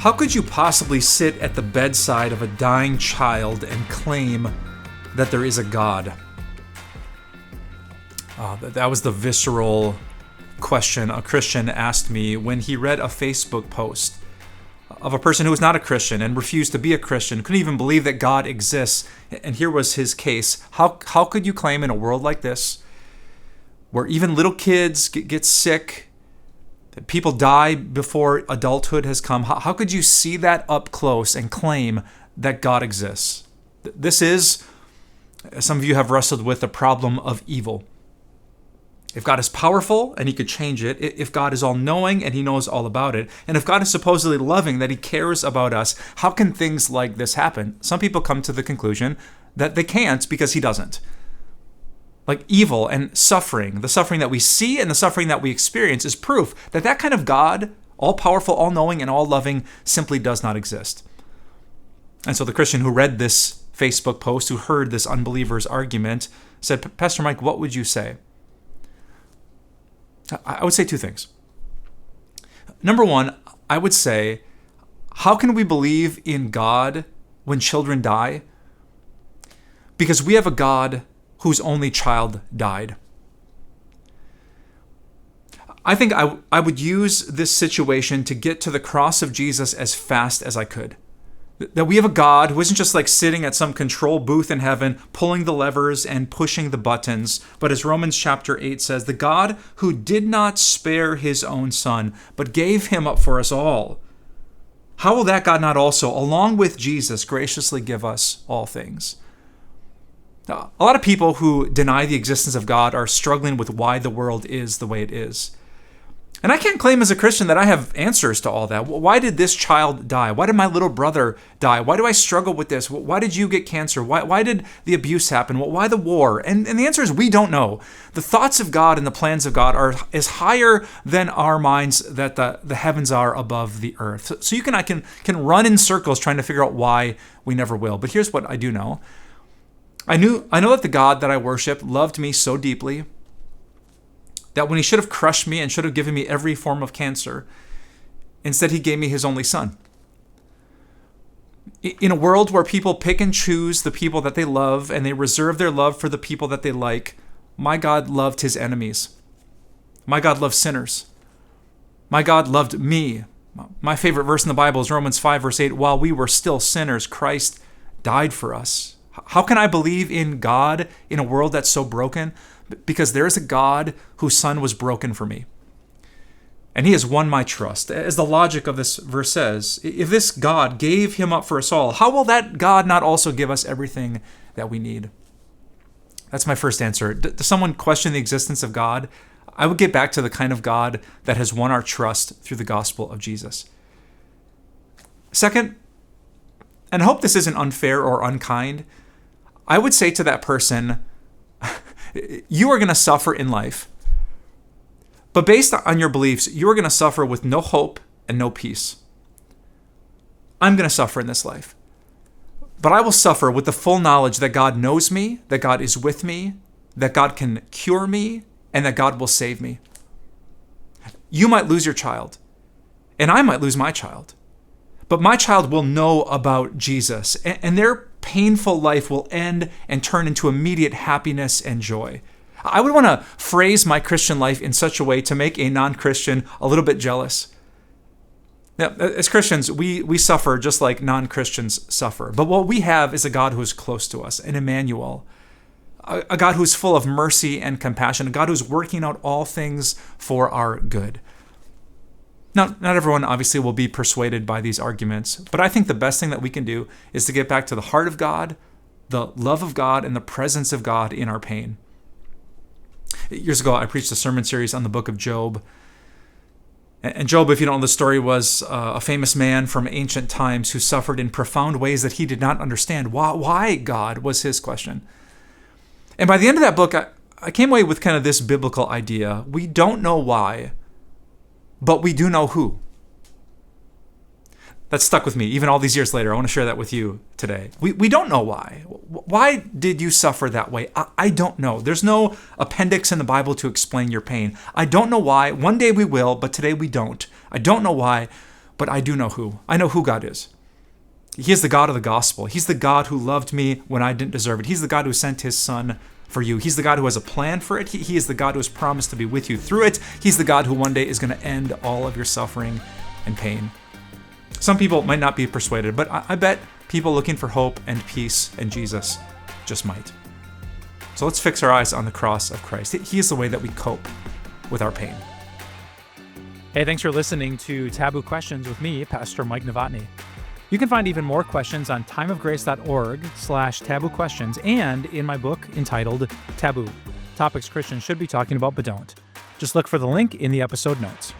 How could you possibly sit at the bedside of a dying child and claim that there is a God? That was the visceral question a Christian asked me when he read a Facebook post of a person who was not a Christian and refused to be a Christian, couldn't even believe that God exists. And here was his case. How could you claim in a world like this, where even little kids get sick, that people die before adulthood has come, how could you see that up close and claim that God exists? This is, as some of you have wrestled with, the problem of evil. If God is powerful and he could change it, if God is all-knowing and he knows all about it, and if God is supposedly loving, that he cares about us, how can things like this happen? Some people come to the conclusion that they can't because he doesn't. Like evil and suffering, the suffering that we see and the suffering that we experience is proof that that kind of God, all-powerful, all-knowing, and all-loving, simply does not exist. And so the Christian who read this Facebook post, who heard this unbeliever's argument, said, Pastor Mike, what would you say? I would say two things. Number one, I would say, how can we believe in God when children die? Because we have a God whose only child died. I think I would use this situation to get to the cross of Jesus as fast as I could. That we have a God who isn't just like sitting at some control booth in heaven, pulling the levers and pushing the buttons, but as Romans chapter 8 says, the God who did not spare his own son, but gave him up for us all. How will that God not also, along with Jesus, graciously give us all things? Now, a lot of people who deny the existence of God are struggling with why the world is the way it is. And I can't claim as a Christian that I have answers to all that. Why did this child die? Why did my little brother die? Why do I struggle with this? Why did you get cancer? Why did the abuse happen? Why the war? And the answer is we don't know. The thoughts of God and the plans of God are as higher than our minds that the heavens are above the earth. So I can run in circles trying to figure out why we never will. But here's what I do know. I know that the God that I worship loved me so deeply that when he should have crushed me and should have given me every form of cancer, instead he gave me his only son. In a world where people pick and choose the people that they love and they reserve their love for the people that they like, my God loved his enemies. My God loved sinners. My God loved me. My favorite verse in the Bible is Romans 5, verse 8. While we were still sinners, Christ died for us. How can I believe in God in a world that's so broken? Because there is a God whose son was broken for me. And he has won my trust. As the logic of this verse says, if this God gave him up for us all, how will that God not also give us everything that we need? That's my first answer. Does someone question the existence of God? I would get back to the kind of God that has won our trust through the gospel of Jesus. Second, and I hope this isn't unfair or unkind, I would say to that person, you are going to suffer in life, but based on your beliefs, you are going to suffer with no hope and no peace. I'm going to suffer in this life, but I will suffer with the full knowledge that God knows me, that God is with me, that God can cure me, and that God will save me. You might lose your child, and I might lose my child, but my child will know about Jesus, and their painful life will end and turn into immediate happiness and joy. I would want to phrase my Christian life in such a way to make a non-Christian a little bit jealous. Now, as Christians, we suffer just like non-Christians suffer. But what we have is a God who is close to us, an Emmanuel, a God who's full of mercy and compassion, a God who's working out all things for our good. Now, not everyone obviously will be persuaded by these arguments, but I think the best thing that we can do is to get back to the heart of God, the love of God, and the presence of God in our pain. Years ago, I preached a sermon series on the book of Job. And Job, if you don't know the story, was a famous man from ancient times who suffered in profound ways that he did not understand. Why God was his question. And by the end of that book, I came away with kind of this biblical idea. We don't know why, but we do know who. That stuck with me even all these years later. I want to share that with you today. We don't know why. Why did you suffer that way? I don't know. There's no appendix in the Bible to explain your pain. I don't know why. One day we will, but today we don't. I don't know why, but I do know who. I know who God is. He is the God of the gospel. He's the God who loved me when I didn't deserve it. He's the God who sent his son for you. He's the God who has a plan for it. He is the God who has promised to be with you through it. He's the God who one day is going to end all of your suffering and pain. Some people might not be persuaded, but I bet people looking for hope and peace and Jesus just might. So let's fix our eyes on the cross of Christ. He is the way that we cope with our pain. Hey, thanks for listening to Taboo Questions with me, Pastor Mike Novotny. You can find even more questions on timeofgrace.org/taboo questions and in my book entitled Taboo, Topics Christians Should Be Talking About But Don't. Just look for the link in the episode notes.